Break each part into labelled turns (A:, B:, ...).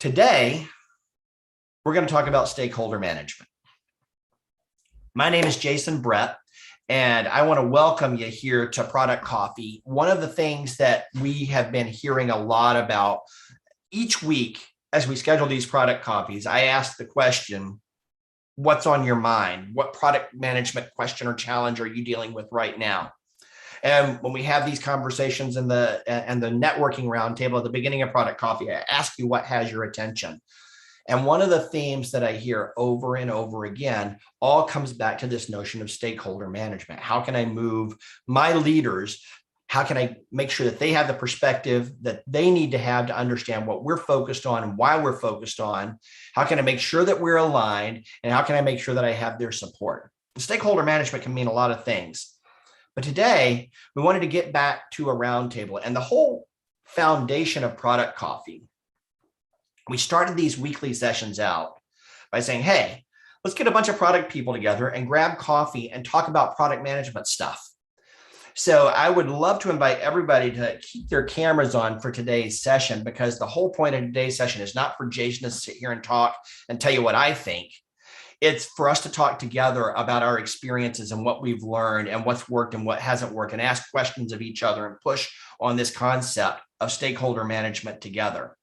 A: Today, we're going to talk about stakeholder management. My name is Jason Brett, and I want to welcome you here to Product Coffee. One of the things that we have been hearing a lot about each week as we schedule these product coffees, I ask the question, what's on your mind? What product management question or challenge are you dealing with right now? And when we have these conversations in the networking roundtable at the beginning of Product Coffee, I ask you what has your attention. And one of the themes that I hear over and over again all comes back to this notion of stakeholder management. How can I move my leaders? How can I make sure that they have the perspective that they need to have to understand what we're focused on and why we're focused on? How can I make sure that we're aligned? And how can I make sure that I have their support? Stakeholder management can mean a lot of things. But today, we wanted to get back to a roundtable and the whole foundation of Product Coffee. We started these weekly sessions out by saying, hey, let's get a bunch of product people together and grab coffee and talk about product management stuff. So I would love to invite everybody to keep their cameras on for today's session, because the whole point of today's session is not for Jason to sit here and talk and tell you what I think. It's for us to talk together about our experiences and what we've learned and what's worked and what hasn't worked, and ask questions of each other and push on this concept of stakeholder management together.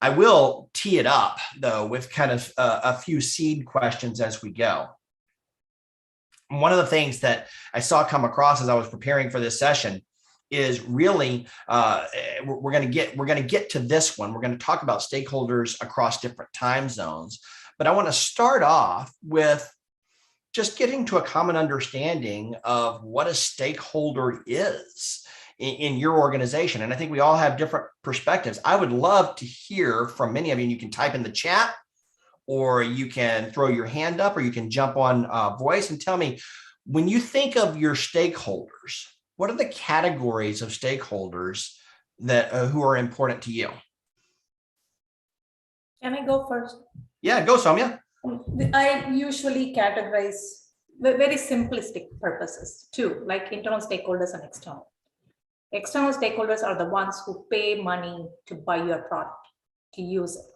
A: I will tee it up, though, with kind of a few seed questions as we go. One of the things that I saw come across as I was preparing for this session is really we're going to get to this one. We're going to talk about stakeholders across different time zones, but I want to start off with just getting to a common understanding of what a stakeholder is in your organization. And I think we all have different perspectives. I would love to hear from many of you. You can type in the chat, or you can throw your hand up, or you can jump on voice and tell me, when you think of your stakeholders, what are the categories of stakeholders that who are important to you?
B: Can I go first?
A: Yeah, go, Soumya.
B: I usually categorize very simplistic purposes too, like internal stakeholders and external. External stakeholders are the ones who pay money to buy your product, to use it.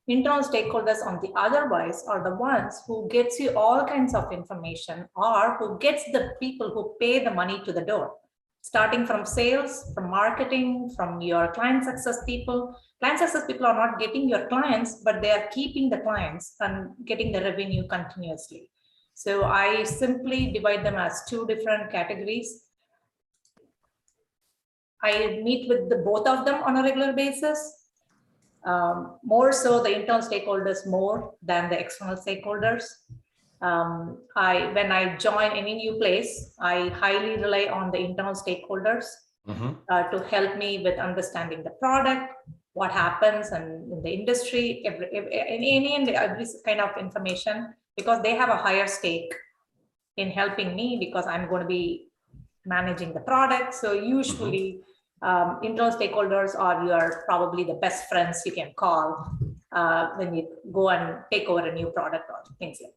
B: Internal stakeholders, on the otherwise, are the ones who gets you all kinds of information, or who gets the people who pay the money to the door, starting from sales, from marketing, from your client success people. Client success people are not getting your clients, but they are keeping the clients and getting the revenue continuously. So I simply divide them as two different categories. I meet with both of them on a regular basis. More so the internal stakeholders more than the external stakeholders. When I join any new place, I highly rely on the internal stakeholders to help me with understanding the product, what happens in the industry, every kind of information, because they have a higher stake in helping me, because I'm going to be managing the product. So usually internal stakeholders are probably the best friends you can call when you go and take over a new product or things like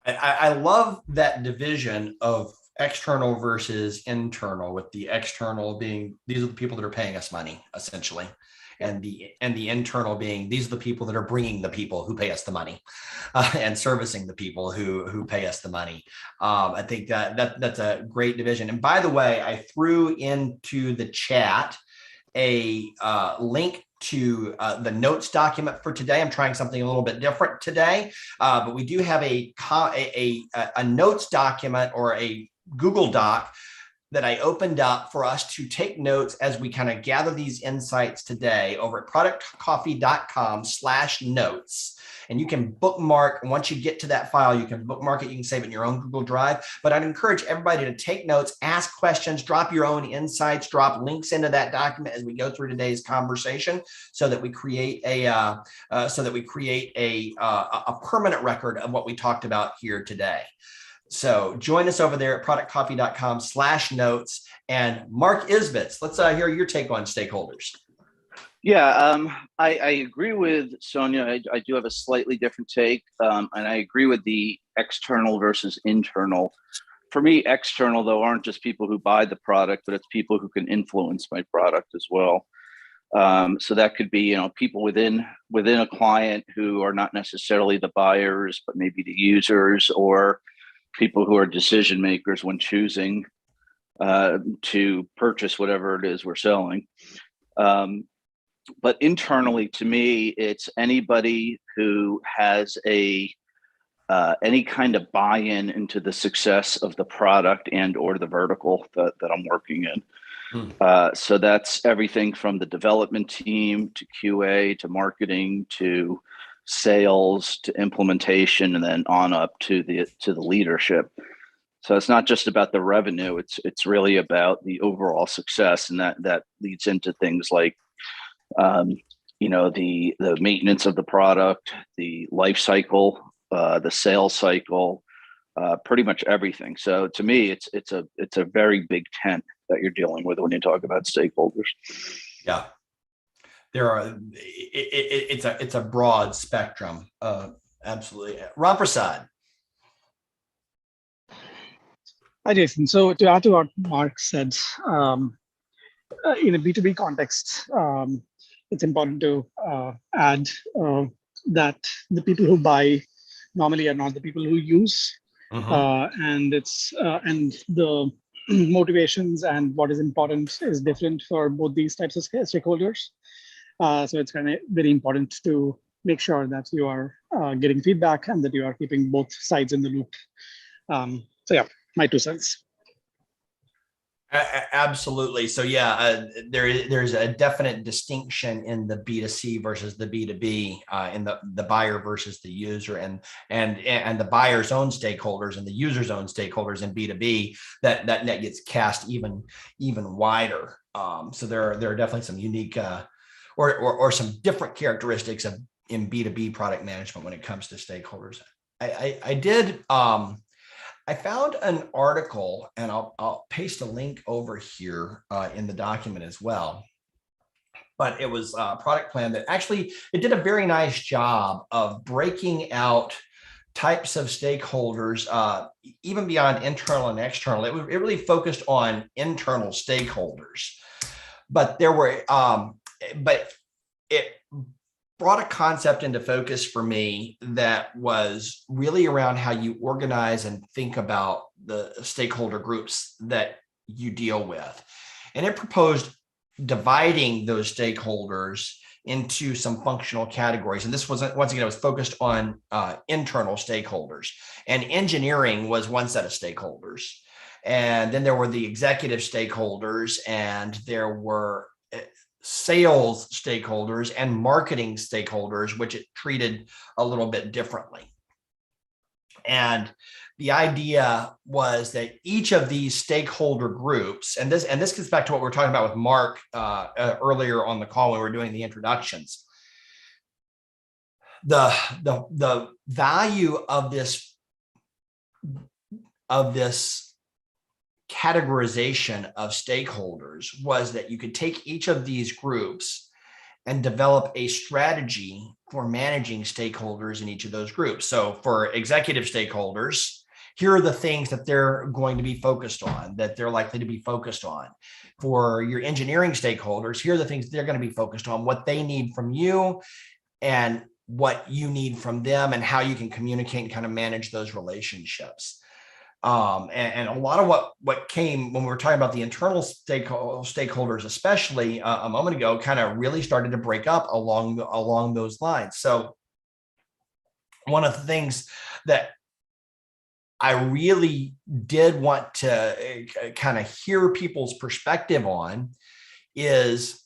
A: that. I love that division of external versus internal, with the external being, these are the people that are paying us money, essentially. And the internal being, these are the people that are bringing the people who pay us the money and servicing the people who pay us the money. I think that's a great division. And by the way, I threw into the chat a link to the notes document for today. I'm trying something a little bit different today, but we do have a notes document, or a Google Doc, that I opened up for us to take notes as we kind of gather these insights today over at productcoffee.com/notes. And you can bookmark, and once you get to that file, you can bookmark it, you can save it in your own Google Drive. But I'd encourage everybody to take notes, ask questions, drop your own insights, drop links into that document as we go through today's conversation, so that we create a permanent record of what we talked about here today. So join us over there at productcoffee.com/notes. And Mark Isbitz, let's hear your take on stakeholders.
C: Yeah, I agree with Sonia. I do have a slightly different take, and I agree with the external versus internal. For me, external, though, aren't just people who buy the product, but it's people who can influence my product as well. So that could be, people within a client who are not necessarily the buyers, but maybe the users, or people who are decision makers when choosing to purchase whatever it is we're selling. But internally, to me, it's anybody who has any kind of buy-in into the success of the product and or the vertical that I'm working in. So that's everything from the development team to QA to marketing to sales to implementation, and then on up to the leadership. So it's not just about the revenue; it's really about the overall success, and that leads into things like the maintenance of the product, the life cycle, the sales cycle, pretty much everything. So to me, it's a very big tent that you're dealing with when you talk about stakeholders.
A: Yeah, there are. It's a broad spectrum. Absolutely, Ram Prasad.
D: Hi, Jason. So to add to what Mark said, in a B2B context, it's important to add that the people who buy normally are not the people who use, and the motivations and what is important is different for both these types of stakeholders. So it's kind of very important to make sure that you are getting feedback and that you are keeping both sides in the loop. So yeah, my 2 cents.
A: Absolutely. So yeah, there's a definite distinction in the B2C versus the B2B, in the buyer versus the user, and the buyer's own stakeholders and the user's own stakeholders in B2B. That net gets cast even wider. So there are definitely some unique or some different characteristics in B2B product management when it comes to stakeholders. I found an article, and I'll paste a link over here in the document as well. But it was a product plan that actually, it did a very nice job of breaking out types of stakeholders, even beyond internal and external. It really focused on internal stakeholders, but it brought a concept into focus for me that was really around how you organize and think about the stakeholder groups that you deal with. And it proposed dividing those stakeholders into some functional categories. And this wasn't, once again, it was focused on internal stakeholders. And engineering was one set of stakeholders. And then there were the executive stakeholders, and there were sales stakeholders and marketing stakeholders, which it treated a little bit differently. And the idea was that each of these stakeholder groups, and this gets back to what we were talking about with Mark earlier on the call when we were doing the introductions. The value of this categorization of stakeholders was that you could take each of these groups and develop a strategy for managing stakeholders in each of those groups. So for executive stakeholders, here are the things that they're going to be focused on, that they're likely to be focused on. For your engineering stakeholders, here are the things they're going to be focused on, what they need from you and what you need from them, and how you can communicate and kind of manage those relationships. And a lot of what came when we were talking about the internal stakeholders, especially a moment ago, kind of really started to break up along those lines. So one of the things that I really did want to kind of hear people's perspective on is,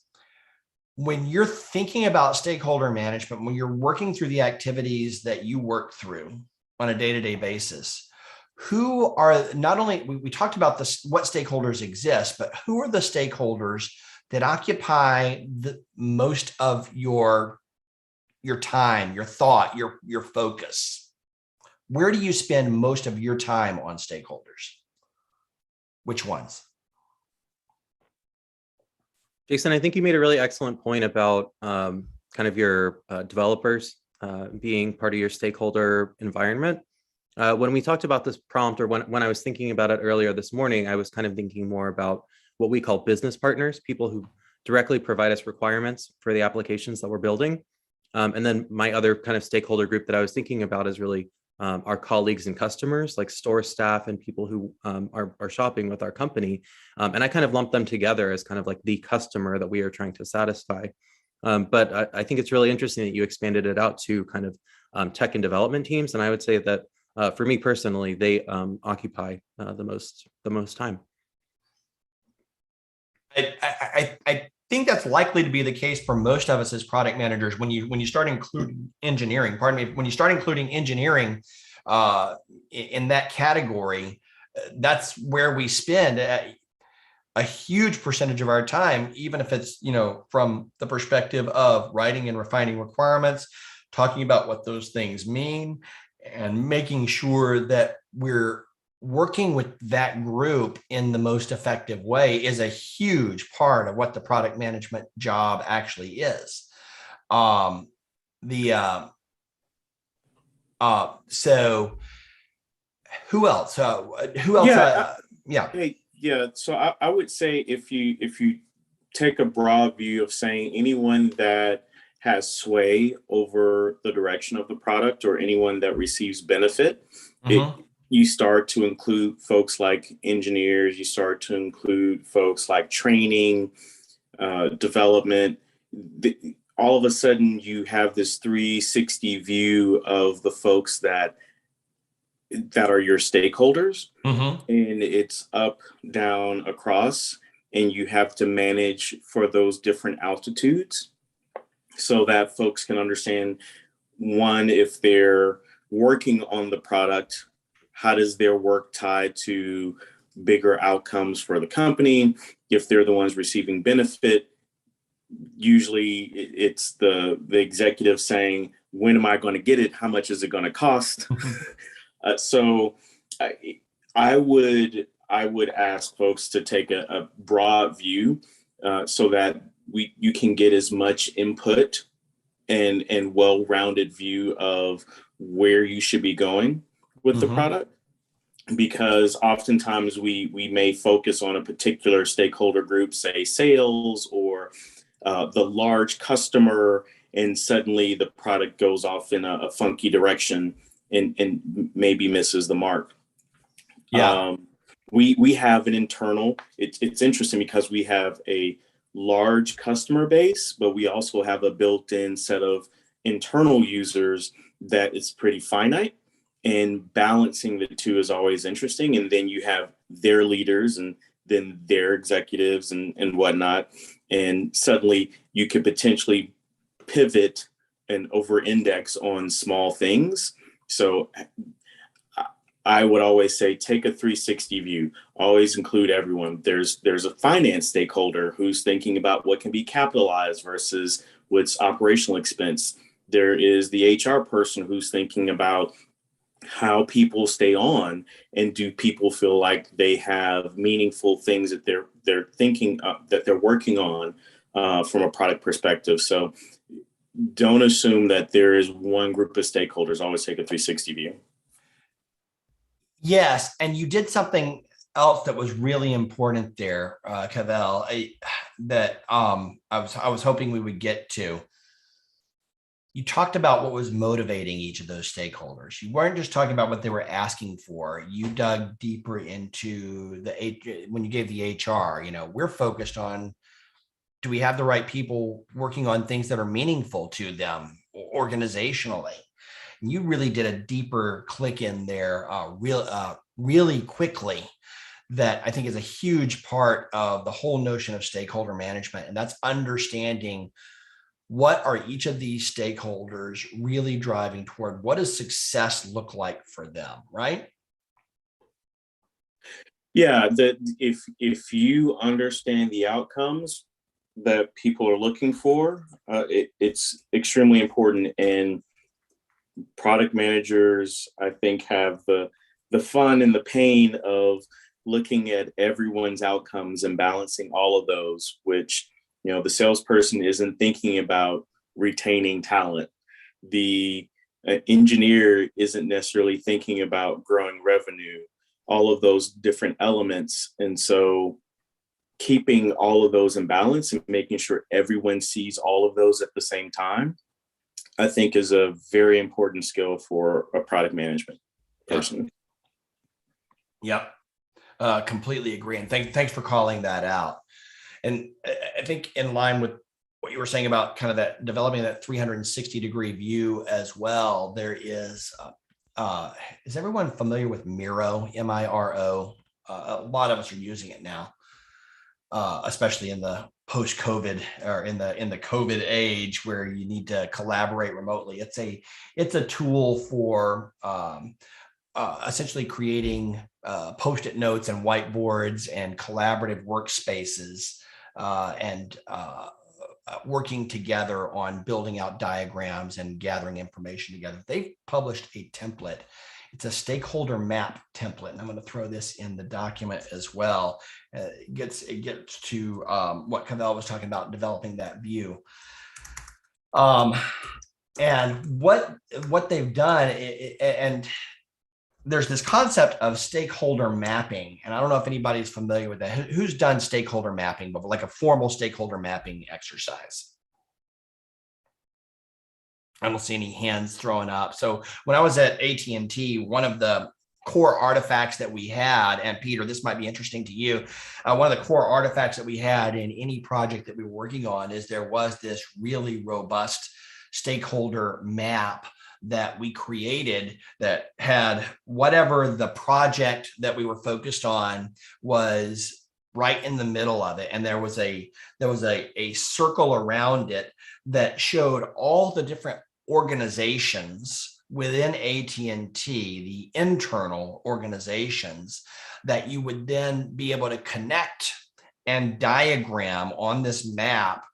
A: when you're thinking about stakeholder management, when you're working through the activities that you work through on a day-to-day basis, who are not only, we talked about this, what stakeholders exist, but who are the stakeholders that occupy the most of your time, your thought, your focus? Where do you spend most of your time on stakeholders? Which ones?
E: Jason, I think you made a really excellent point about kind of your developers being part of your stakeholder environment. When we talked about this prompt, or when I was thinking about it earlier this morning, I was kind of thinking more about what we call business partners, people who directly provide us requirements for the applications that we're building. And then my other kind of stakeholder group that I was thinking about is really our colleagues and customers, like store staff and people who are shopping with our company. And I kind of lump them together as kind of like the customer that we are trying to satisfy. But I think it's really interesting that you expanded it out to kind of tech and development teams. And I would say that for me personally, they occupy the most time.
A: I think that's likely to be the case for most of us as product managers. When you start including engineering, when you start including engineering in that category, that's where we spend a huge percentage of our time, even if it's, from the perspective of writing and refining requirements, talking about what those things mean, and making sure that we're working with that group in the most effective way is a huge part of what the product management job actually is. So who else? Yeah.
F: Hey, yeah. So I would say if you take a broad view of saying anyone that has sway over the direction of the product or anyone that receives benefit, you start to include folks like engineers, you start to include folks like training, development. All of a sudden you have this 360 view of the folks that are your stakeholders, and it's up, down, across, and you have to manage for those different altitudes so that folks can understand, one, if they're working on the product, how does their work tie to bigger outcomes for the company? If they're the ones receiving benefit, usually it's the executive saying, when am I going to get it? How much is it going to cost? So I would ask folks to take a broad view so that you can get as much input and well-rounded view of where you should be going with the product, because oftentimes we may focus on a particular stakeholder group, say sales or the large customer, and suddenly the product goes off in a funky direction and maybe misses the mark.
A: Yeah.
F: We have an internal, it's interesting because we have a large customer base, but we also have a built-in set of internal users that is pretty finite, and balancing the two is always interesting. And then you have their leaders and then their executives and whatnot. And suddenly you could potentially pivot and over-index on small things. So I would always say, take a 360 view, always include everyone. There's a finance stakeholder who's thinking about what can be capitalized versus what's operational expense. There is the HR person who's thinking about how people stay on, and do people feel like they have meaningful things that they're thinking that they're working on from a product perspective. So don't assume that there is one group of stakeholders. Always take a 360 view.
A: Yes, and you did something else that was really important there, Cavell, that I was hoping we would get to. You talked about what was motivating each of those stakeholders. You weren't just talking about what they were asking for. You dug deeper into when you gave the HR, we're focused on, do we have the right people working on things that are meaningful to them organizationally? And you really did a deeper click in there really quickly, that I think is a huge part of the whole notion of stakeholder management. And that's understanding, what are each of these stakeholders really driving toward? What does success look like for them, right?
F: Yeah, that if you understand the outcomes that people are looking for, it's extremely important. And product managers, I think, have the fun and the pain of looking at everyone's outcomes and balancing all of those, which, the salesperson isn't thinking about retaining talent. The engineer isn't necessarily thinking about growing revenue, all of those different elements. And so keeping all of those in balance and making sure everyone sees all of those at the same time, I think is a very important skill for a product management person.
A: Yep. Completely agree. And thanks for calling that out. And I think in line with what you were saying about kind of that developing that 360-degree view as well, there is everyone familiar with Miro, M-I-R-O? A lot of us are using it now, especially in the post-COVID or in the COVID age where you need to collaborate remotely. It's a tool for essentially creating post-it notes and whiteboards and collaborative workspaces and working together on building out diagrams and gathering information together. They've published a template. It's a stakeholder map template, and I'm going to throw this in the document as well. It gets to what Cavell was talking about, developing that view. And what they've done, and there's this concept of stakeholder mapping, and I don't know if anybody's familiar with that. Who's done stakeholder mapping before, like a formal stakeholder mapping exercise? I don't see any hands thrown up. So when I was at AT&T, one of the core artifacts that we had, and Peter, this might be interesting to you, one of the core artifacts that we had in any project that we were working on is there was this really robust stakeholder map that we created that had whatever the project that we were focused on was right in the middle of it. And there was a circle around it that showed all the different organizations within AT&T, the internal organizations that you would then be able to connect and diagram on this map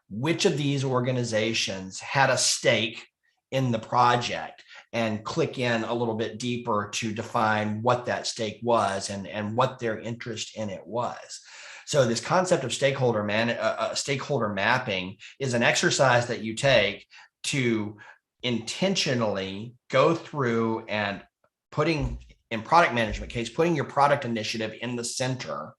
A: which of these organizations had a stake in the project, and click in a little bit deeper to define what that stake was and what their interest in it was. So this concept of stakeholder mapping is an exercise that you take to intentionally go through and putting, in product management case, putting your product initiative in the center,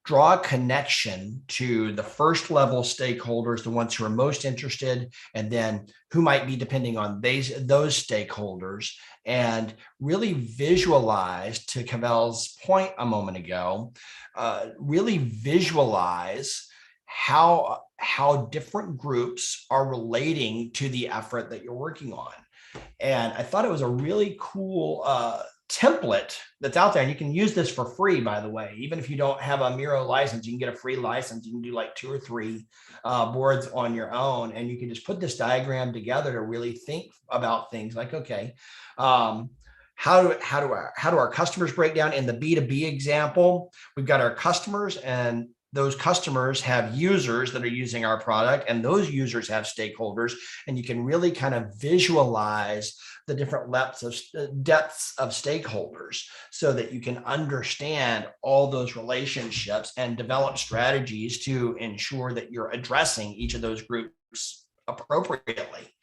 A: draw a connection to the first level stakeholders, the ones who are most interested, and then who might be depending on those stakeholders, and really visualize, to Cavell's point a moment ago, really visualize how different groups are relating to the effort that you're working on. And I thought it was a really cool template that's out there, and you can use this for free, by the way. Even if you don't have a Miro license, you can get a free license. You can do like 2 or 3 boards on your own, and you can just put this diagram together to really think about things like, okay, how do our customers break down? In the B2B example, we've got our customers, and those customers have users that are using our product, and those users have stakeholders, and you can really kind of visualize the different depths of stakeholders so that you can understand all those relationships and develop strategies to ensure that you're addressing each of those groups appropriately.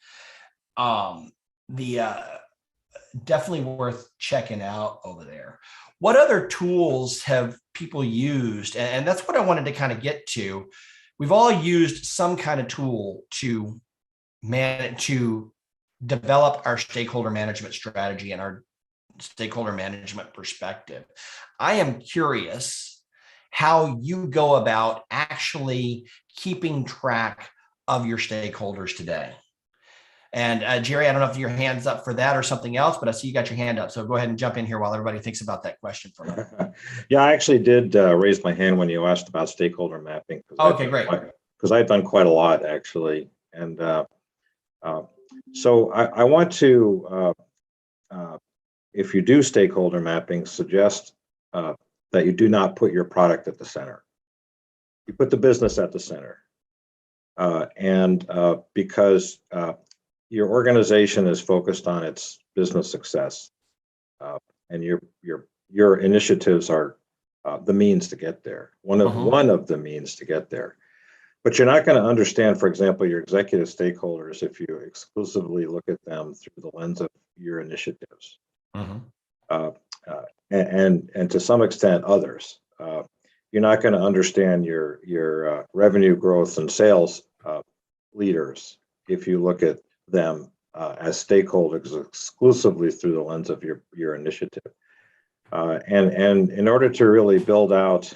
A: Definitely worth checking out over there. What other tools have people used? And that's what I wanted to kind of get to. We've all used some kind of tool to develop our stakeholder management strategy and our stakeholder management perspective. I am curious how you go about actually keeping track of your stakeholders today. And Jerry, I don't know if your hand's up for that or something else, but I see you got your hand up. So go ahead and jump in here while everybody thinks about that question for a minute.
G: Yeah, I actually did raise my hand when you asked about stakeholder mapping.
A: Okay, great.
G: Because I've done quite a lot, actually. And so I want to, if you do stakeholder mapping, suggest that you do not put your product at the center. You put the business at the center. Because your organization is focused on its business success, and your initiatives are the means to get there. One of the means to get there. But you're not going to understand, for example, your executive stakeholders if you exclusively look at them through the lens of your initiatives, and to some extent others. you're not going to understand your revenue growth and sales leaders if you look at them as stakeholders exclusively through the lens of your initiative. And in order to really build out,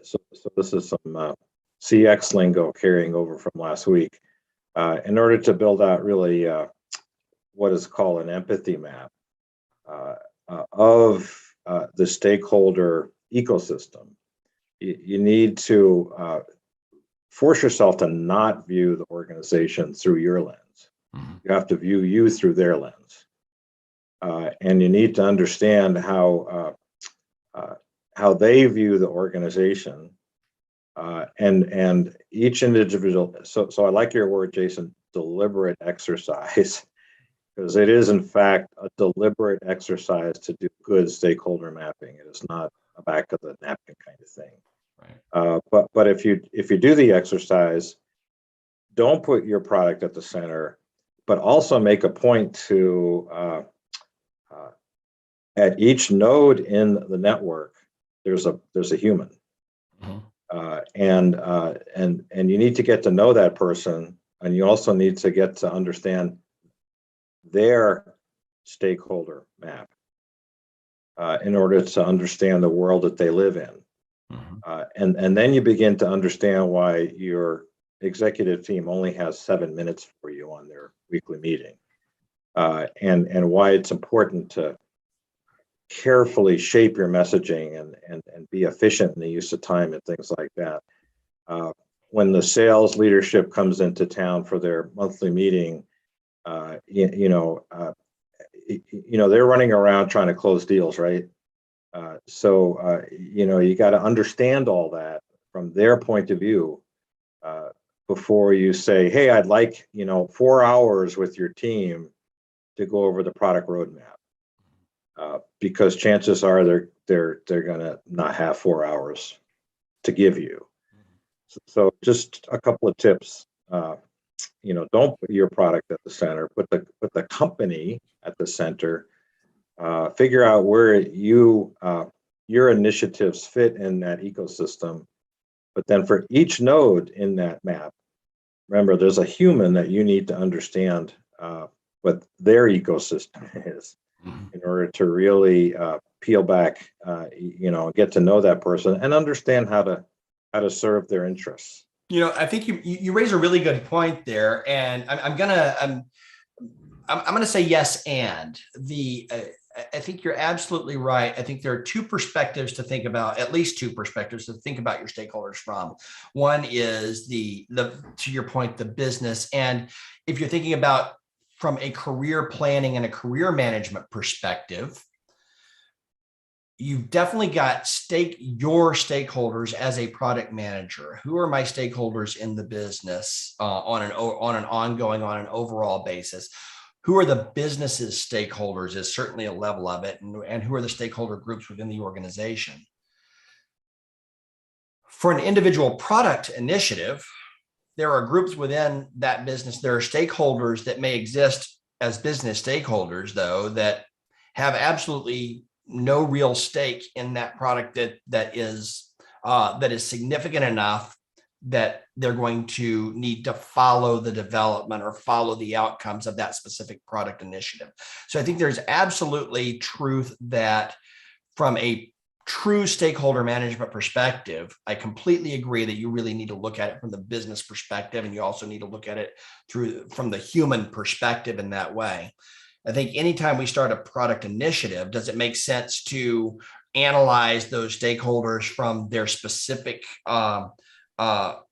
G: so this is some CX lingo carrying over from last week. In order to build out really what is called an empathy map of the stakeholder ecosystem, you need to force yourself to not view the organization through your lens. You have to view you through their lens. And you need to understand how they view the organization, and each individual. So I like your word, Jason, deliberate exercise, because it is in fact a deliberate exercise to do good stakeholder mapping. It is not a back of the napkin kind of thing. Right. But if you do the exercise, don't put your product at the center, but also make a point to at each node in the network, there's a human, and you need to get to know that person, and you also need to get to understand their stakeholder map in order to understand the world that they live in. And then you begin to understand why your executive team only has 7 minutes for you on their weekly meeting, and why it's important to carefully shape your messaging and be efficient in the use of time and things like that. When the sales leadership comes into town for their monthly meeting, they're running around trying to close deals, right? So you got to understand all that from their point of view before you say, hey, I'd like 4 hours with your team to go over the product roadmap, because chances are they're gonna not have 4 hours to give you. So just a couple of tips. Don't put your product at the center. Put the company at the center. Figure out where your initiatives fit in that ecosystem. But then for each node in that map, remember there's a human that you need to understand what their ecosystem is in order to really peel back, get to know that person and understand how to serve their interests.
A: I think you raise a really good point there, and I'm gonna say yes. And I think you're absolutely right. I think there are two perspectives to think about, at least two perspectives to think about your stakeholders from. One is the to your point, the business, and if you're thinking about from a career planning and a career management perspective, you've definitely got your stakeholders as a product manager. Who are my stakeholders in the business on an overall basis? Who are the business's stakeholders is certainly a level of it, and who are the stakeholder groups within the organization. For an individual product initiative, there are groups within that business. There are stakeholders that may exist as business stakeholders, though, that have absolutely no real stake in that product that is significant enough that they're going to need to follow the development or follow the outcomes of that specific product initiative. So I think there's absolutely truth that from a true stakeholder management perspective, I completely agree that you really need to look at it from the business perspective, and you also need to look at it from the human perspective in that way. I think anytime we start a product initiative, does it make sense to analyze those stakeholders from their specific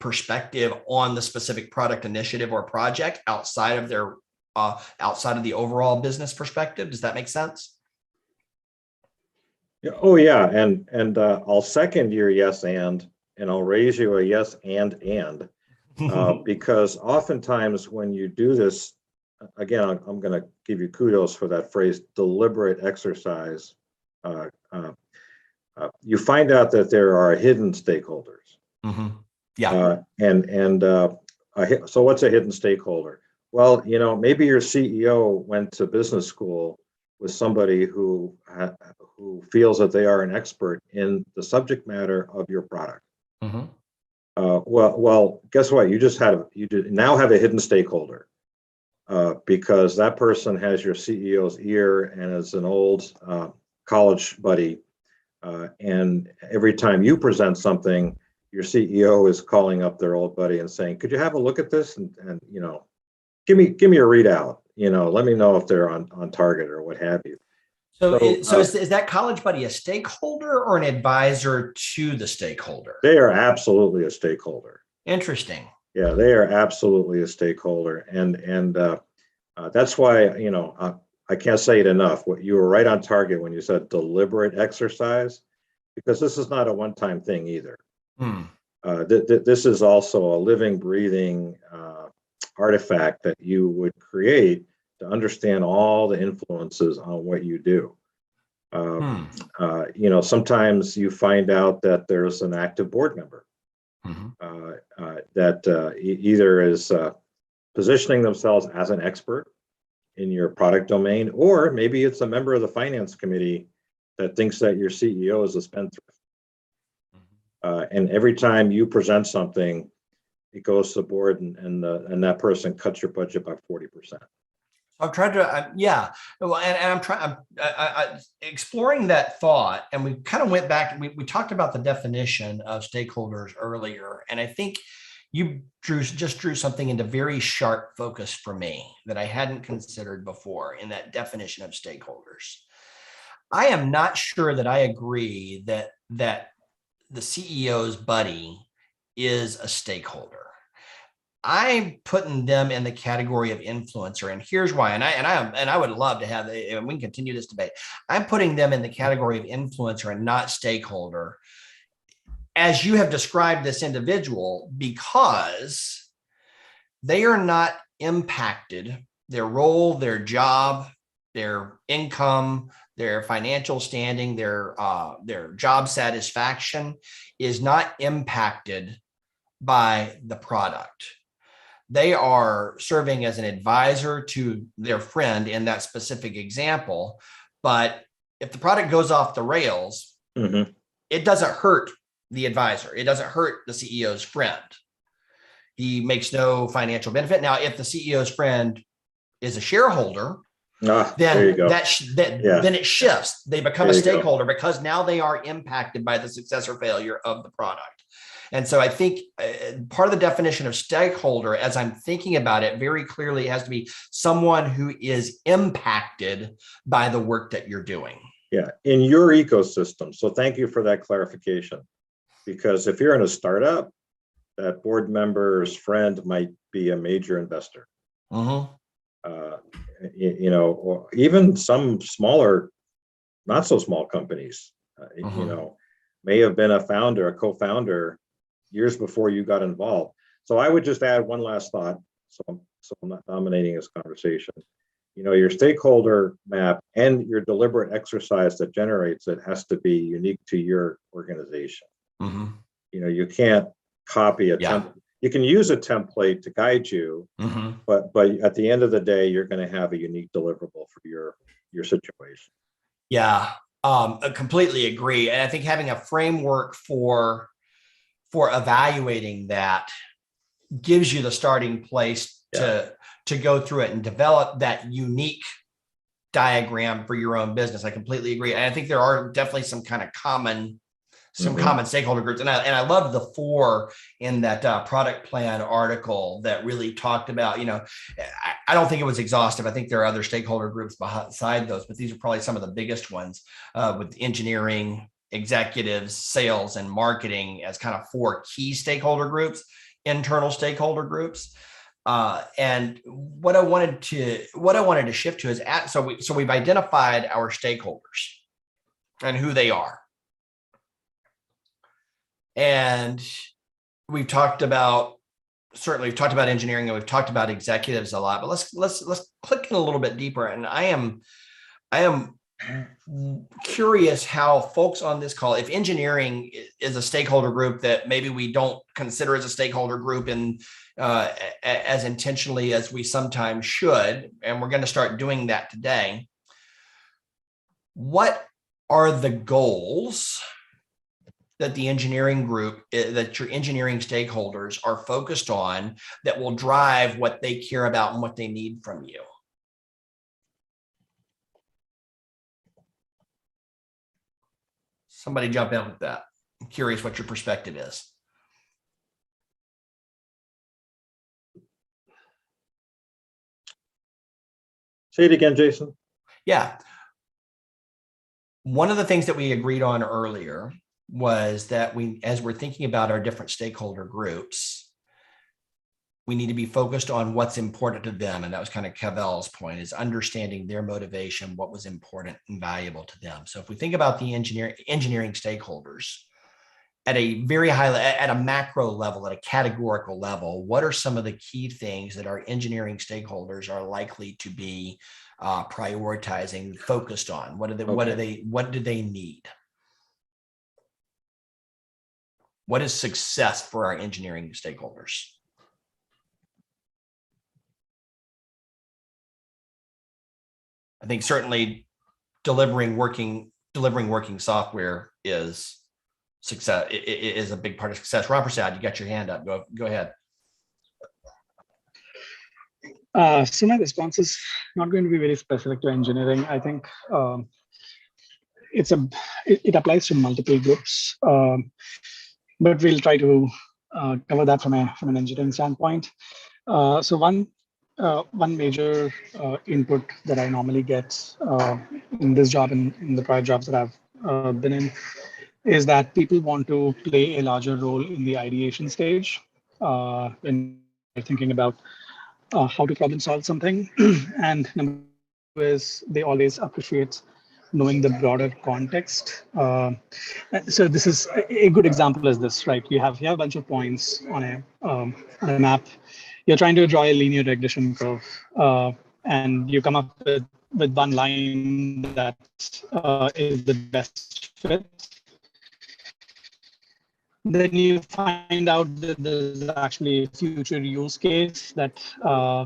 A: perspective on the specific product initiative or project outside of the overall business perspective? Does that make sense?
G: Oh yeah, and I'll second your yes and I'll raise you a yes and because oftentimes when you do this, again, I'm going to give you kudos for that phrase, deliberate exercise. You find out that there are hidden stakeholders.
A: Yeah.
G: So what's a hidden stakeholder? Well, maybe your CEO went to business school with somebody who who feels that they are an expert in the subject matter of your product.
A: Mhm.
G: Well, guess what? You now have a hidden stakeholder, because that person has your CEO's ear and is an old college buddy. And every time you present something, your CEO is calling up their old buddy and saying, "Could you have a look at this and give me a readout? Let me know if they're on target or what have you."
A: So,
G: So,
A: is that college buddy a stakeholder or an advisor to the stakeholder?
G: They are absolutely a stakeholder.
A: Interesting.
G: Yeah, they are absolutely a stakeholder, and that's why I can't say it enough. What you were right on target when you said deliberate exercise, because this is not a one-time thing either.
A: Hmm.
G: This is also a living, breathing artifact that you would create to understand all the influences on what you do. Sometimes you find out that there's an active board member that either is positioning themselves as an expert in your product domain, or maybe it's a member of the finance committee that thinks that your CEO is a spendthrift. And every time you present something, it goes to the board, and that person cuts your budget by 40%.
A: I'm trying to, yeah. Well, and I'm exploring that thought, and we kind of went back. We talked about the definition of stakeholders earlier, and I think you drew something into very sharp focus for me that I hadn't considered before in that definition of stakeholders. I am not sure that I agree that the CEO's buddy is a stakeholder. I'm putting them in the category of influencer, and here's why. And I would love to have, and we can continue this debate. I'm putting them in the category of influencer and not stakeholder, as you have described this individual, because they are not impacted. Their role, their job, their income, their financial standing, their job satisfaction is not impacted by the product. They are serving as an advisor to their friend in that specific example. But if the product goes off the rails, it doesn't hurt the advisor. It doesn't hurt the CEO's friend. He makes no financial benefit. Now, if the CEO's friend is a shareholder, then then it shifts. They become a stakeholder because now they are impacted by the success or failure of the product. And so I think part of the definition of stakeholder, as I'm thinking about it, very clearly has to be someone who is impacted by the work that you're doing.
G: Yeah, in your ecosystem. So thank you for that clarification. Because if you're in a startup, that board member's friend might be a major investor. Or even some smaller, not so small companies, may have been a founder, a co-founder years before you got involved. So I would just add one last thought. So I'm not dominating this conversation. Your stakeholder map and your deliberate exercise that generates it has to be unique to your organization. You can't copy a template. You can use a template to guide you, but at the end of the day, you're going to have a unique deliverable for your situation.
A: Yeah, I completely agree. And I think having a framework for evaluating that gives you the starting place to go through it and develop that unique diagram for your own business. I completely agree. And I think there are definitely some kind of common stakeholder groups. And I love the 4 in that product plan article that really talked about, I don't think it was exhaustive. I think there are other stakeholder groups beside those, but these are probably some of the biggest ones, with engineering, executives, sales, and marketing as kind of 4 key stakeholder groups, internal stakeholder groups. And what I wanted to shift to is so we've identified our stakeholders and who they are. And we've talked about engineering, and we've talked about executives a lot, but let's click in a little bit deeper. And I am curious how folks on this call, if engineering is a stakeholder group that maybe we don't consider as a stakeholder group in as intentionally as we sometimes should, and we're going to start doing that today. What are the goals that the engineering group, that your engineering stakeholders are focused on that will drive what they care about and what they need from you? Somebody jump in with that. I'm curious what your perspective is.
G: Say it again, Jason.
A: Yeah. One of the things that we agreed on earlier was that as we're thinking about our different stakeholder groups, we need to be focused on what's important to them. And that was kind of Cavell's point, is understanding their motivation, what was important and valuable to them. So if we think about the engineering stakeholders at a very high, at a macro level, at a categorical level, what are some of the key things that our engineering stakeholders are likely to be prioritizing, focused on? What do they need? What is success for our engineering stakeholders? I think certainly delivering working software is success. It is a big part of success. Ram Prasad, you got your hand up. Go ahead.
D: So my response is not going to be very specific to engineering. I think it applies to multiple groups, but we'll try to cover that from an engineering standpoint. So one major input that I normally get in this job and in the prior jobs that I've been in is that people want to play a larger role in the ideation stage when they're thinking about how to problem solve something. And number two is they always appreciate knowing the broader context. So this is a good example is this, right? You have a bunch of points on a map. You're trying to draw a linear regression curve, and you come up with one line that is the best fit. Then you find out that there's actually a future use case that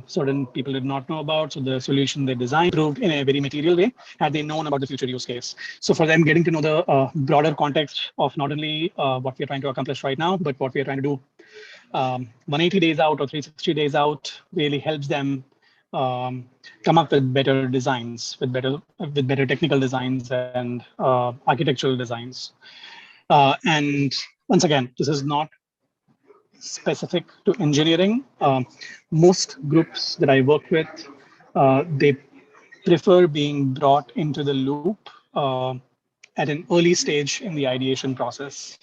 D: certain people did not know about. So the solution they designed proved in a very material way had they known about the future use case. So for them, getting to know the broader context of not only what we're trying to accomplish right now, but what we're trying to do 180 days out or 360 days out really helps them come up with better designs, with better technical designs and architectural designs. And once again, this is not specific to engineering. Most groups that I work with, they prefer being brought into the loop at an early stage in the ideation process,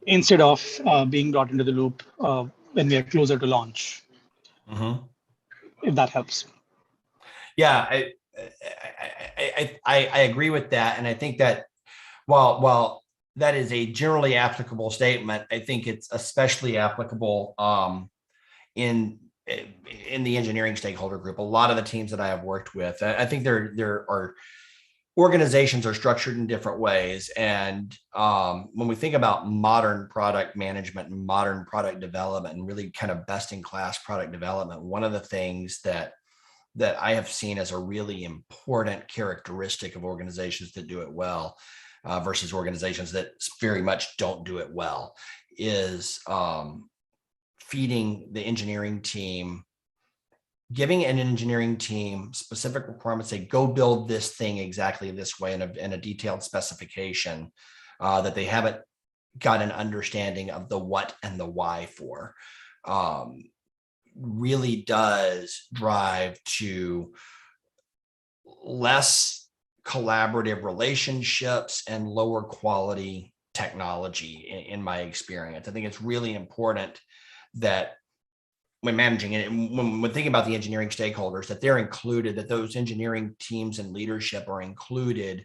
D: instead of being brought into the loop when we are closer to launch. Mm-hmm. If that helps.
A: Yeah, I agree with that, and I think that while that is a generally applicable statement, I think it's especially applicable in the engineering stakeholder group. A lot of the teams that I have worked with, I think there are organizations are structured in different ways. And when we think about modern product management and modern product development and really kind of best in class product development, one of the things that I have seen as a really important characteristic of organizations that do it well versus organizations that very much don't do it well is feeding the engineering team, giving an engineering team specific requirements, say, go build this thing exactly this way in a detailed specification that they haven't got an understanding of the what and the why for, really does drive to less collaborative relationships and lower quality technology in my experience. I think it's really important that when managing it, when thinking about the engineering stakeholders, that they're included, that those engineering teams and leadership are included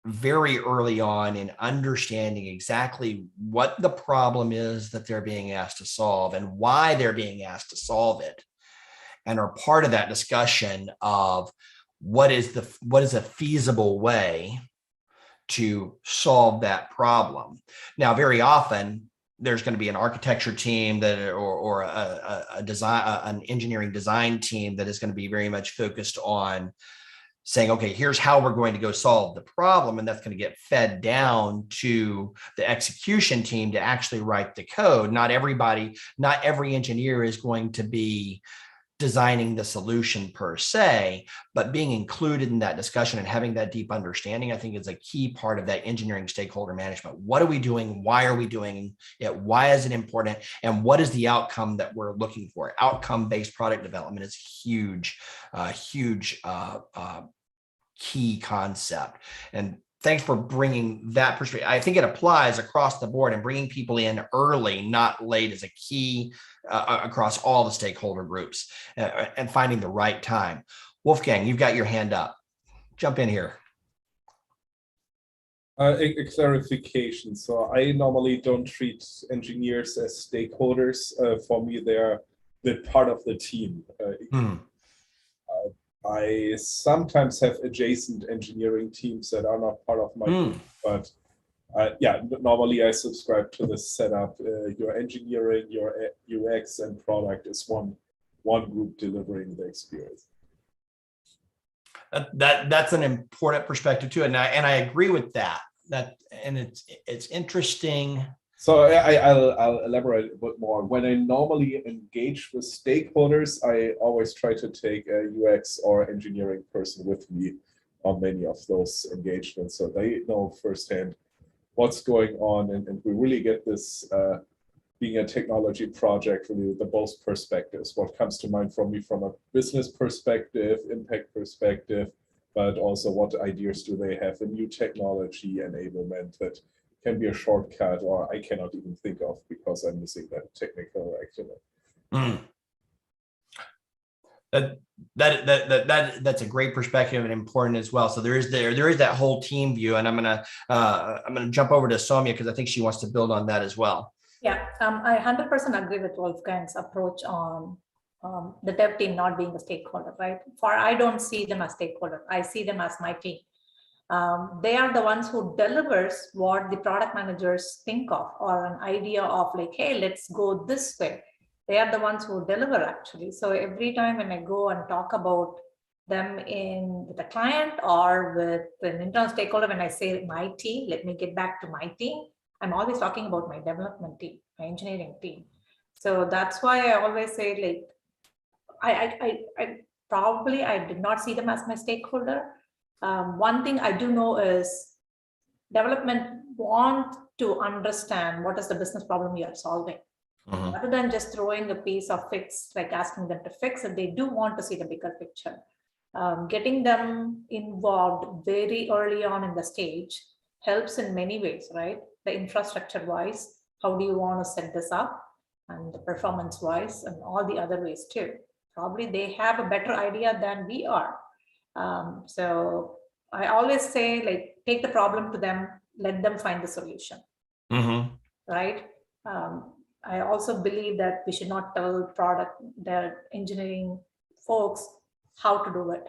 A: very early on in understanding exactly what the problem is that they're being asked to solve and why they're being asked to solve it, and are part of that discussion of what is a feasible way to solve that problem. Now, very often there's going to be an architecture team or an engineering design team that is going to be very much focused on saying, okay, here's how we're going to go solve the problem. And that's going to get fed down to the execution team to actually write the code. Not every engineer is going to be designing the solution per se, but being included in that discussion and having that deep understanding, I think is a key part of that engineering stakeholder management. What are we doing? Why are we doing it? Why is it important? And what is the outcome that we're looking for? Outcome-based product development is huge, key concept. And thanks for bringing that perspective. I think it applies across the board, and bringing people in early, not late, is a key across all the stakeholder groups, and finding the right time. Wolfgang, you've got your hand up. Jump in here.
H: A clarification. So I normally don't treat engineers as stakeholders. For me, they're part of the team. I sometimes have adjacent engineering teams that are not part of my team, but yeah, normally I subscribe to this setup. Your engineering, your UX, and product is one group delivering the experience.
A: That's an important perspective too, and I agree with that. And it's interesting.
H: So I'll elaborate a bit more. When I normally engage with stakeholders, I always try to take a UX or engineering person with me on many of those engagements, so they know firsthand what's going on, and we really get this being a technology project, really the both perspectives. What comes to mind from me from a business perspective, impact perspective, but also what ideas do they have, a new technology enablement that can be a shortcut, or I cannot even think of because I'm missing that technical acumen.
A: That's a great perspective and important as well. So there is that whole team view, and I'm gonna jump over to Soumya because I think she wants to build on that as well.
B: Yeah, I 100% agree with Wolfgang's approach on the dev team not being a stakeholder, right? I don't see them as stakeholder. I see them as my team. They are the ones who delivers what the product managers think of, or an idea of like, hey, let's go this way. They are the ones who deliver actually. So every time when I go and talk about them with a client or with an internal stakeholder, when I say my team, let me get back to my team, I'm always talking about my development team, my engineering team. So that's why I always say, like, I did not see them as my stakeholder. One thing I do know is development want to understand what is the business problem you are solving. Rather than just throwing a piece of fix, like asking them to fix it, they do want to see the bigger picture. Getting them involved very early on in the stage helps in many ways, right? The infrastructure wise, how do you want to set this up, and the performance wise, and all the other ways too. Probably they have a better idea than we are. So I always say, like, take the problem to them, let them find the solution, right? I also believe that we should not tell the engineering folks how to do it.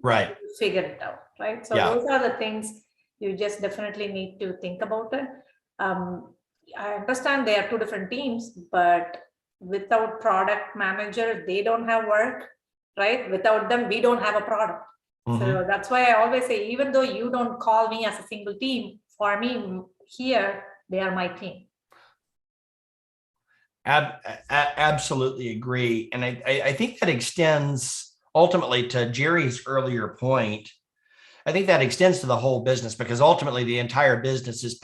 A: Right.
B: Figure it out, right? So those are the things you just definitely need to think about it. I understand they are two different teams, but without product manager, they don't have work, right? Without them, we don't have a product. So that's why I always say, even though you don't call me as a single team, for me here, they are my team.
A: Absolutely agree. And I think that extends ultimately to Jerry's earlier point. I think that extends to the whole business, because ultimately the entire business is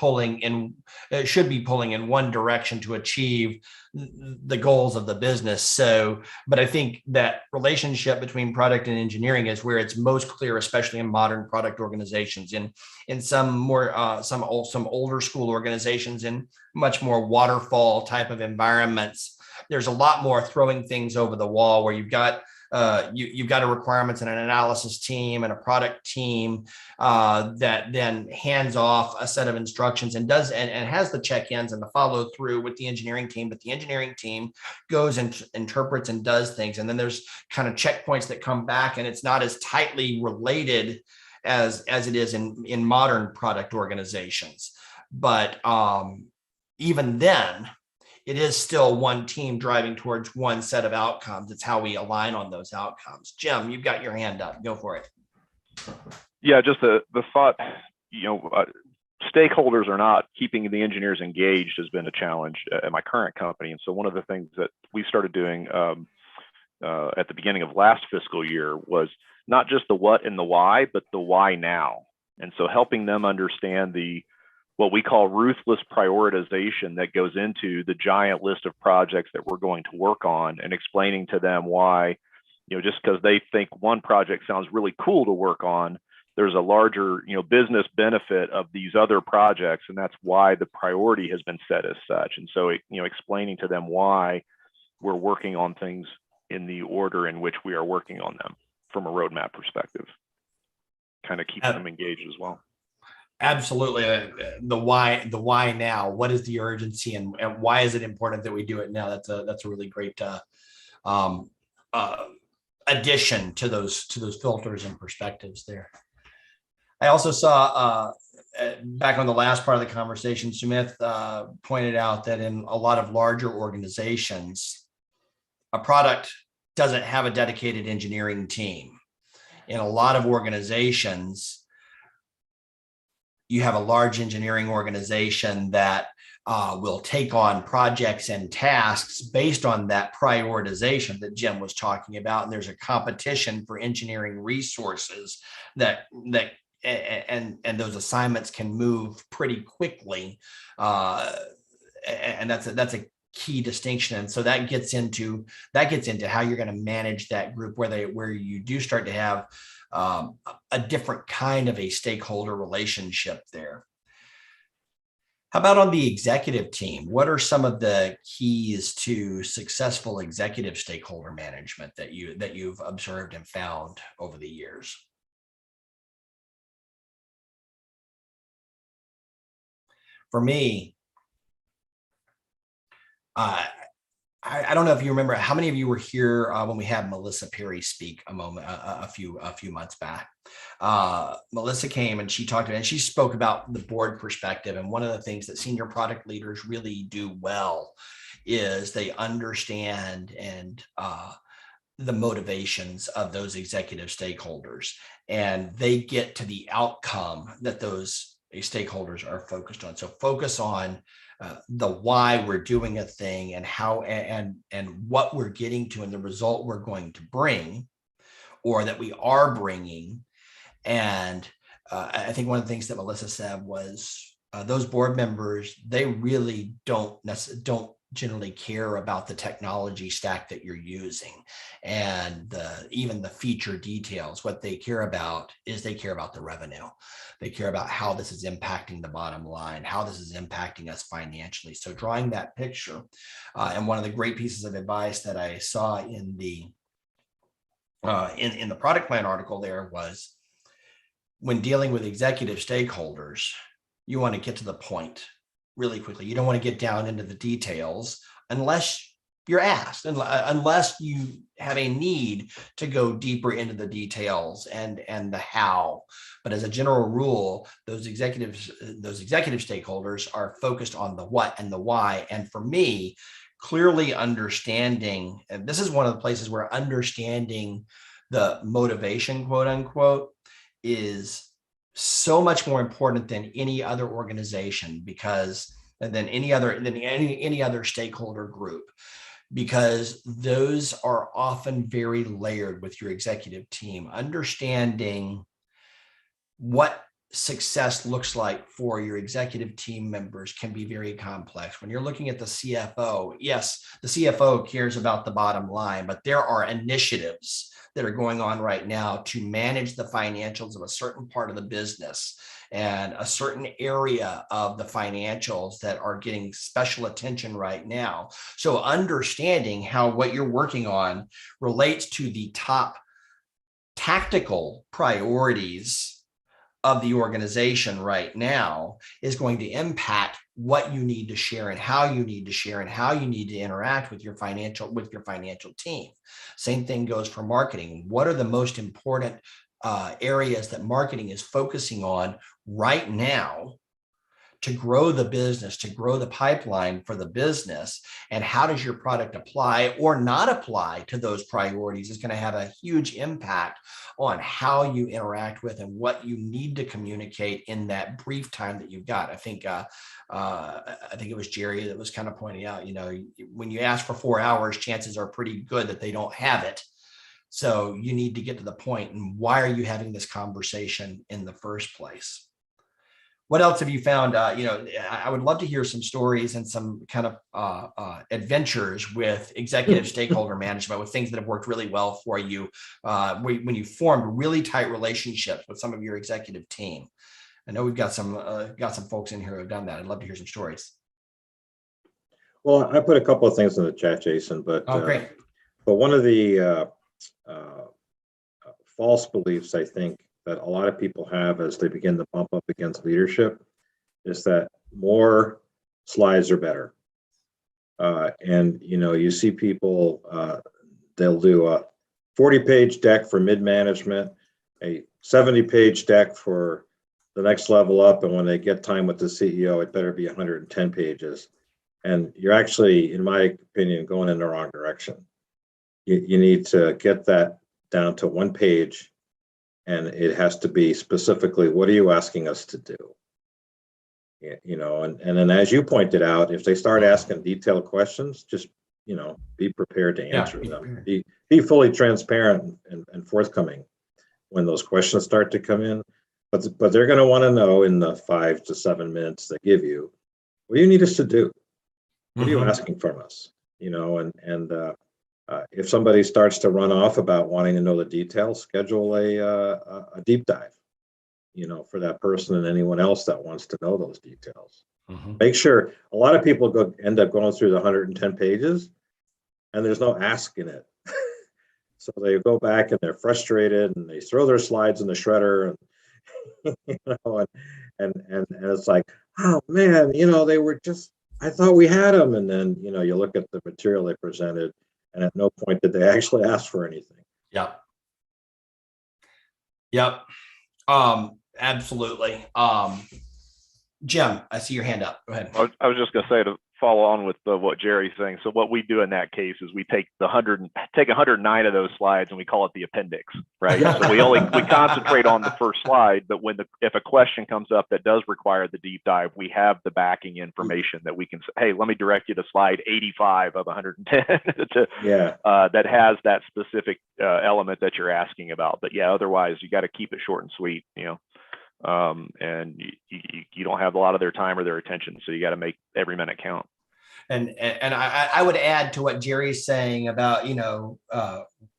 A: should be pulling in one direction to achieve the goals of the business. So, but I think that relationship between product and engineering is where it's most clear, especially in modern product organizations. In some more some older school organizations, in much more waterfall type of environments, there's a lot more throwing things over the wall, where you've got you've got a requirements and an analysis team and a product team that then hands off a set of instructions and has the check-ins and the follow through with the engineering team. But the engineering team goes and interprets and does things. And then there's kind of checkpoints that come back, and it's not as tightly related as it is in modern product organizations. But even then, it is still one team driving towards one set of outcomes. It's how we align on those outcomes. Jim, you've got your hand up. Go for it.
I: Yeah, just the thought, you know, stakeholders are not keeping the engineers engaged has been a challenge at my current company. And so one of the things that we started doing at the beginning of last fiscal year was not just the what and the why, but the why now. And so helping them understand what we call ruthless prioritization that goes into the giant list of projects that we're going to work on, and explaining to them why, you know, just because they think one project sounds really cool to work on, there's a larger, you know, business benefit of these other projects, and that's why the priority has been set as such. And so, you know, explaining to them why we're working on things in the order in which we are working on them from a roadmap perspective, kind of keeps them engaged as well.
A: Absolutely. The why now, what is the urgency, and why is it important that we do it now? That's a really great addition to those filters and perspectives there. I also saw back on the last part of the conversation, Sumit pointed out that in a lot of larger organizations, a product doesn't have a dedicated engineering team. In a lot of organizations, you have a large engineering organization that will take on projects and tasks based on that prioritization that Jim was talking about. And there's a competition for engineering resources and those assignments can move pretty quickly. And that's a key distinction. And so that gets into how you're going to manage that group, where you do start to have a different kind of a stakeholder relationship there. How about on the executive team? What are some of the keys to successful executive stakeholder management that you've observed and found over the years? For me, I don't know if you remember, how many of you were here when we had Melissa Perry speak a few months back. Melissa came and she talked and she spoke about the board perspective. And one of the things that senior product leaders really do well is they understand the motivations of those executive stakeholders, and they get to the outcome that those stakeholders are focused on. So focus on the why we're doing a thing, and how and what we're getting to, and the result we're going to bring, or that we are bringing. And I think one of the things that Melissa said was those board members, they really don't generally care about the technology stack that you're using and even the feature details. What they care about is they care about the revenue. They care about how this is impacting the bottom line, how this is impacting us financially. So drawing that picture, and one of the great pieces of advice that I saw in the product plan article there was, when dealing with executive stakeholders, you want to get to the point really quickly. You don't want to get down into the details unless you're asked, unless you have a need to go deeper into the details and the how. But as a general rule, those executive stakeholders are focused on the what and the why. And for me, clearly understanding, and this is one of the places where understanding the motivation, quote unquote, is so much more important than any other organization, because than any other stakeholder group, because those are often very layered with your executive team. Understanding what success looks like for your executive team members can be very complex. When you're looking at the CFO, yes, the CFO cares about the bottom line, but there are initiatives that are going on right now to manage the financials of a certain part of the business and a certain area of the financials that are getting special attention right now. So understanding how what you're working on relates to the top tactical priorities of the organization right now is going to impact what you need to share and how you need to share and how you need to interact with your financial team. Same thing goes for marketing. What are the most important areas that marketing is focusing on right now to grow the business, to grow the pipeline for the business, and how does your product apply or not apply to those priorities is going to have a huge impact on how you interact with and what you need to communicate in that brief time that you've got. I think it was Jerry that was kind of pointing out, when you ask for 4 hours, chances are pretty good that they don't have it. So you need to get to the point, and why are you having this conversation in the first place? What else have you found? I would love to hear some stories and some kind of adventures with executive stakeholder management, with things that have worked really well for you when you formed really tight relationships with some of your executive team. I know we've got some folks in here who have done that. I'd love to hear some stories.
G: Well, I put a couple of things in the chat, Jason, but
A: great.
G: But one of the false beliefs I think that a lot of people have as they begin to bump up against leadership is that more slides are better. And you see people, they'll do a 40-page deck for mid-management, a 70-page deck for the next level up, and when they get time with the CEO, it better be 110 pages. And you're actually, in my opinion, going in the wrong direction. You need to get that down to 1 page, and it has to be specifically, what are you asking us to do? And then as you pointed out, if they start asking detailed questions, just be prepared to answer them. Be fully transparent and forthcoming when those questions start to come in. But they're going to want to know in the 5 to 7 minutes they give you, what do you need us to do? What are you asking from us? If somebody starts to run off about wanting to know the details, schedule a deep dive, for that person and anyone else that wants to know those details. Make sure. A lot of people end up going through the 110 pages, and there's no ask in it. So they go back and they're frustrated, and they throw their slides in the shredder, and and it's like, oh man, they were just, I thought we had them, and then you look at the material they presented, and at no point did they actually ask for anything.
A: Yep. Absolutely. Jim, I see your hand up. Go ahead.
I: I was just going to say, to follow on with what Jerry's saying. So what we do in that case is we take 109 of those slides and we call it the appendix, right? So we concentrate on the first slide, but if a question comes up that does require the deep dive, we have the backing information that we can say, hey, let me direct you to slide 85 of 110 that has that specific element that you're asking about. But otherwise you got to keep it short and sweet, and you don't have a lot of their time or their attention, so you got to make every minute count.
A: And I would add to what Jerry's saying about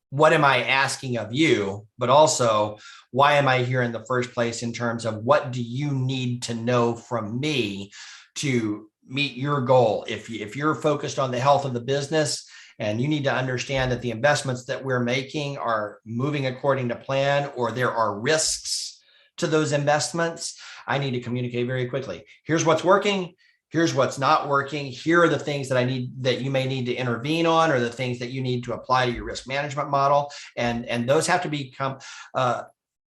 A: what am I asking of you, but also why am I here in the first place, in terms of what do you need to know from me to meet your goal. If you're focused on the health of the business, and you need to understand that the investments that we're making are moving according to plan, or there are risks to those investments, I need to communicate very quickly. Here's what's working. Here's what's not working. Here are the things that you may need to intervene on, or the things that you need to apply to your risk management model. And those have to become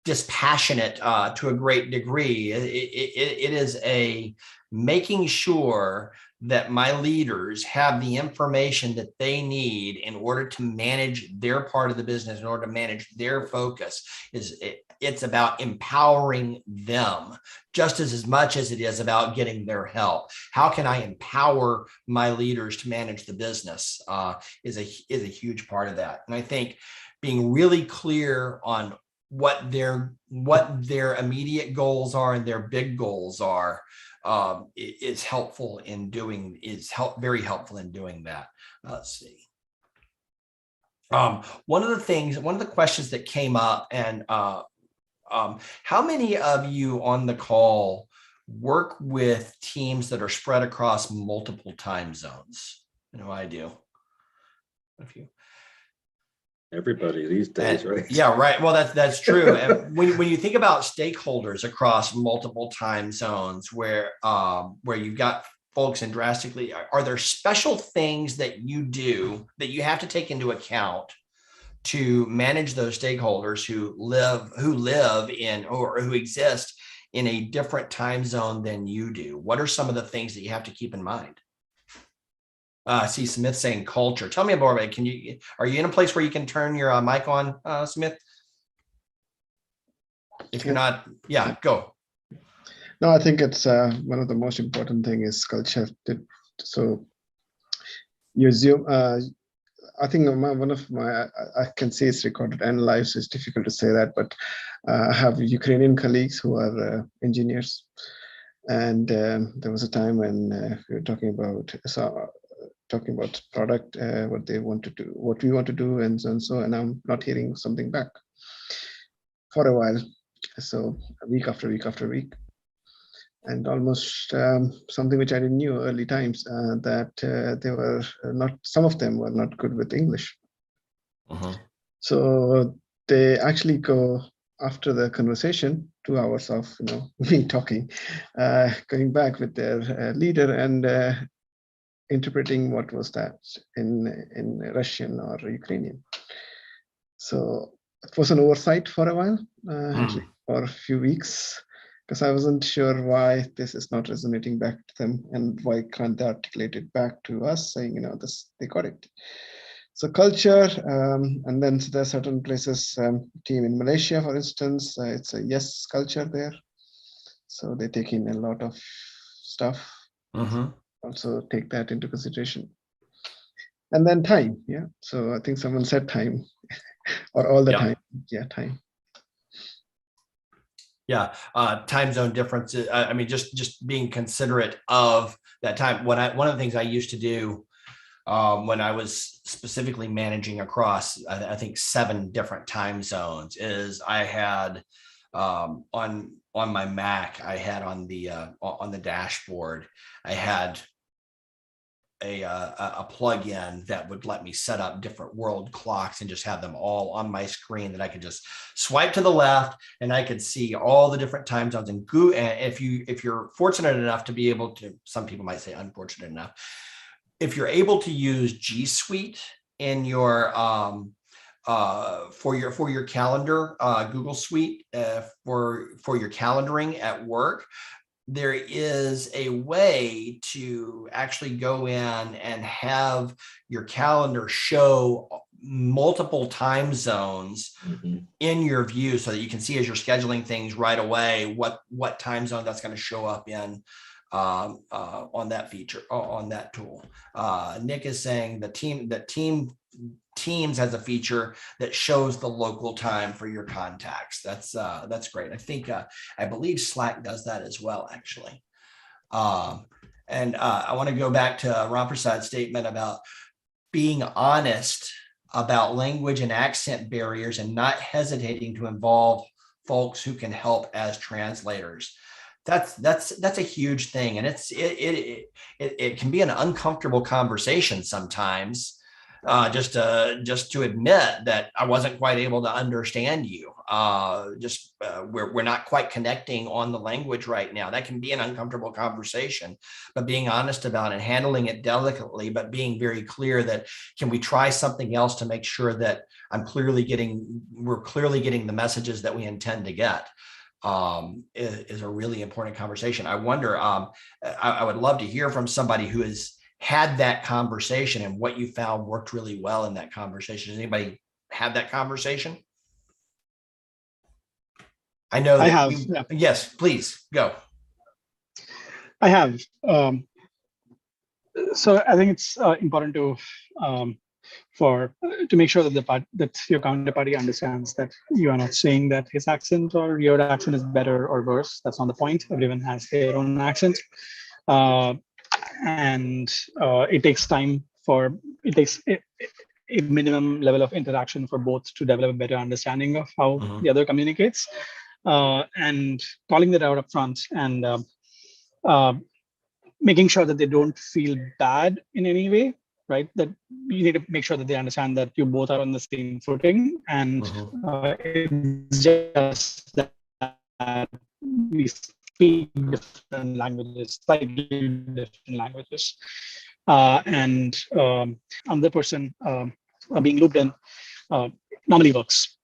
A: dispassionate to a great degree. It is a making sure that my leaders have the information that they need in order to manage their part of the business, in order to manage their focus. It's about empowering them just as much as it is about getting their help. How can I empower my leaders to manage the business is a huge part of that. And I think being really clear on what their immediate goals are and their big goals are is very helpful in doing that. Let's see. One of the questions that came up, and how many of you on the call work with teams that are spread across multiple time zones? I do. A few.
G: Everybody these days, right?
A: Yeah, right. Well, that's true. And when you think about stakeholders across multiple time zones, where you've got folks in drastically, are there special things that you do that you have to take into account to manage those stakeholders who live in, or who exist in a different time zone than you do? What are some of the things that you have to keep in mind? I see Smith saying culture. Tell me about it. Are you in a place where you can turn your mic on, Smith? If you're not, yeah, go.
J: No, I think it's one of the most important thing is culture. So you assume, I think one of my, I can say it's recorded and live, so it's difficult to say that, but I have Ukrainian colleagues who are engineers. And there was a time when we were talking about product, what they want to do, what we want to do, and so and so, and I'm not hearing something back for a while. So week after week after week. And almost something which I didn't knew early times, that they were not, some of them were not good with English. So they actually go after the conversation, 2 hours of me talking, going back with their leader and interpreting what was that in Russian or Ukrainian. So it was an oversight for a while, actually for a few weeks, because I wasn't sure why this is not resonating back to them and why can't they articulate it back to us saying, this, they got it. So culture, and then there are certain places, team in Malaysia, for instance, it's a yes culture there. So they take in a lot of stuff, also take that into consideration. And then time, yeah. So I think someone said time, or all the time, yeah, time.
A: Yeah, time zone differences. I mean, just being considerate of that time. One of the things I used to do when I was specifically managing across, I think 7 different time zones, is I had on my Mac, I had on the dashboard, I had a plug-in that would let me set up different world clocks and just have them all on my screen that I could just swipe to the left and I could see all the different time zones. And if you're fortunate enough to be able to, some people might say unfortunate enough, if you're able to use G Suite in your for your calendar, Google Suite for your calendaring at work, there is a way to actually go in and have your calendar show multiple time zones in your view, so that you can see as you're scheduling things right away what time zone that's going to show up in on that feature, on that tool. Nick is saying Teams has a feature that shows the local time for your contacts. That's great. I believe Slack does that as well, actually. And I want to go back to Ramprasad's statement about being honest about language and accent barriers and not hesitating to involve folks who can help as translators. That's a huge thing, and it can be an uncomfortable conversation sometimes. Just to admit that I wasn't quite able to understand you. We're not quite connecting on the language right now. That can be an uncomfortable conversation, but being honest about it, handling it delicately, but being very clear that, can we try something else to make sure that we're clearly getting the messages that we intend to get. Is a really important conversation. I wonder, I would love to hear from somebody who has had that conversation and what you found worked really well in that conversation. Does anybody have that conversation? I know that
D: I have.
A: Yes, please go.
D: I have. So I think it's important to make sure that your counterparty understands that you are not saying that his accent or your accent is better or worse. That's not the point. Everyone has their own accent. And it takes time it takes a minimum level of interaction for both to develop a better understanding of how the other communicates, and calling that out up front and making sure that they don't feel bad in any way, right? That you need to make sure that they understand that you both are on the same footing, and it's just that we speak different languages, slightly different languages, and another person being looped in normally works.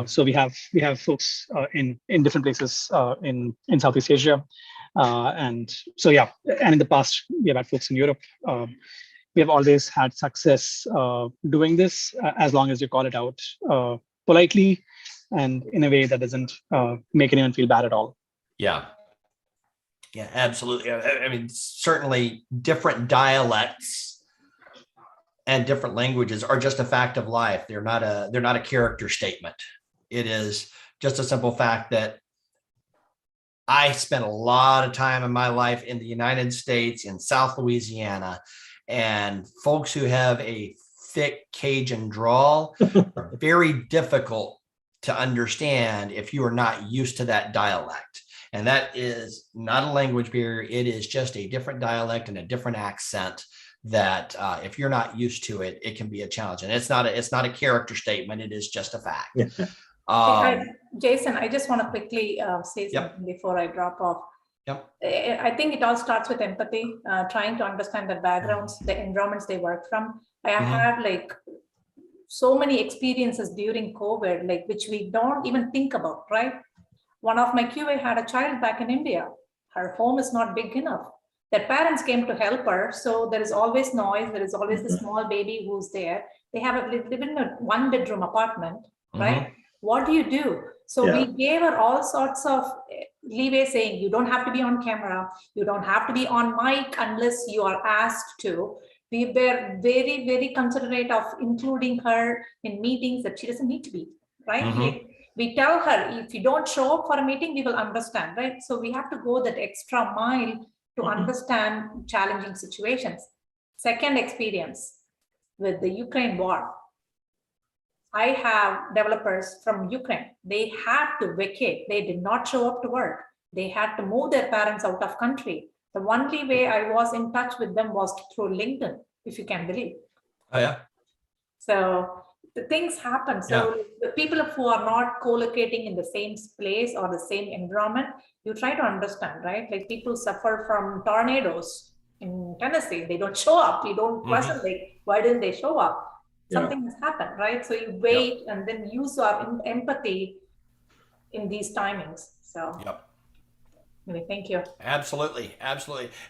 D: So we have folks in different places in Southeast Asia, and so yeah. And in the past, we have had folks in Europe. We have always had success doing this as long as you call it out politely and in a way that doesn't make anyone feel bad at all.
A: Yeah. Yeah, absolutely. I mean, certainly different dialects and different languages are just a fact of life. They're not a character statement. It is just a simple fact that I spent a lot of time in my life in the United States, in South Louisiana, and folks who have a thick Cajun drawl are very difficult to understand if you are not used to that dialect. And that is not a language barrier. It is just a different dialect and a different accent that if you're not used to it, it can be a challenge. And it's not a character statement. It is just a fact.
B: Jason, I just want to quickly say something before I drop off.
A: Yep.
B: I think it all starts with empathy, trying to understand the backgrounds, the environments they work from. I have like so many experiences during COVID, like which we don't even think about, right? One of my QA had a child back in India. Her home is not big enough. Their parents came to help her. So there is always noise. There is always the small baby who's there. They have live in a 1-bedroom apartment, right? What do you do? So we gave her all sorts of leeway saying, you don't have to be on camera. You don't have to be on mic unless you are asked to. We were very, very considerate of including her in meetings that she doesn't need to be, right? We tell her, if you don't show up for a meeting, we will understand, right? So we have to go that extra mile to understand challenging situations. Second experience with the Ukraine war. I have developers from Ukraine. They had to vacate. They did not show up to work. They had to move their parents out of country. The only way I was in touch with them was through LinkedIn, if you can believe.
A: Oh, yeah.
B: So the things happen. So the people who are not co-locating in the same place or the same environment, you try to understand, right? Like people suffer from tornadoes in Tennessee. They don't show up. You don't question like, why didn't they show up? Something has happened, right? So you wait and then use your empathy in these timings. So anyway, thank you.
A: Absolutely.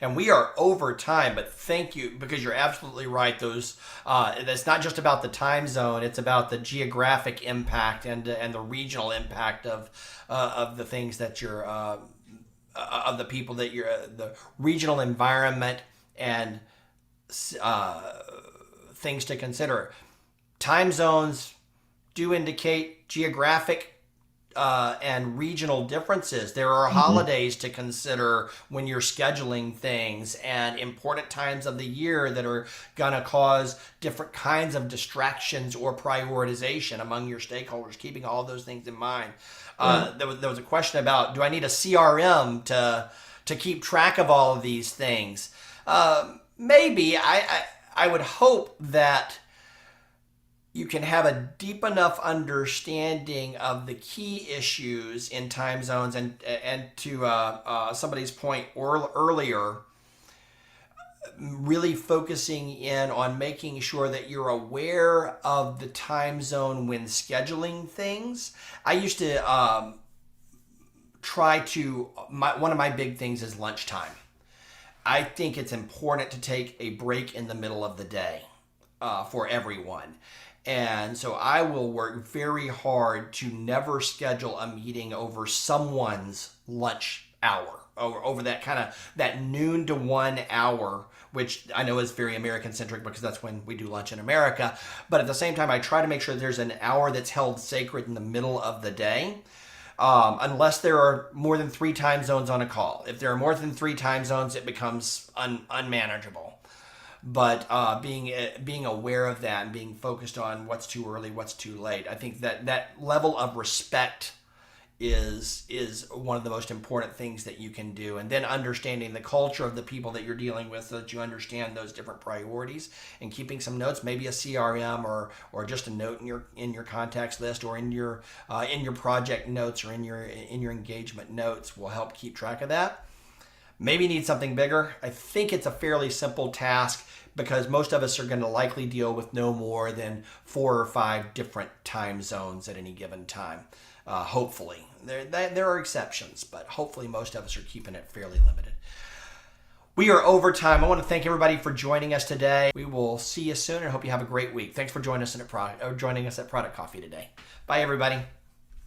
A: And we are over time, but thank you, because you're absolutely right. Those that's not just about the time zone. It's about the geographic impact and the regional impact of the things that you're of the people that you're the regional environment and things to consider. Time zones do indicate geographic and regional differences. There are holidays to consider when you're scheduling things, and important times of the year that are going to cause different kinds of distractions or prioritization among your stakeholders, keeping all those things in mind. There was a question about, do I need a CRM to keep track of all of these things? Maybe. I would hope that you can have a deep enough understanding of the key issues in time zones, and to somebody's point earlier, really focusing in on making sure that you're aware of the time zone when scheduling things. I used to one of my big things is lunchtime. I think it's important to take a break in the middle of the day for everyone. And so I will work very hard to never schedule a meeting over someone's lunch hour, or over that noon to 1 hour, which I know is very American centric because that's when we do lunch in America. But at the same time, I try to make sure there's an hour that's held sacred in the middle of the day. Unless there are more than 3 time zones on a call. If there are more than 3 time zones, it becomes unmanageable. But being aware of that and being focused on what's too early, what's too late, I think that level of respect is one of the most important things that you can do. And then understanding the culture of the people that you're dealing with, so that you understand those different priorities, and keeping some notes, maybe a CRM or just a note in your contacts list, or in your project notes, or in your engagement notes, will help keep track of that. Maybe need something bigger. I think it's a fairly simple task, because most of us are going to likely deal with no more than 4 or 5 different time zones at any given time. Hopefully, there are exceptions, but hopefully most of us are keeping it fairly limited. We are over time. I want to thank everybody for joining us today. We will see you soon and hope you have a great week. Thanks for joining us at Product Coffee today. Bye, everybody.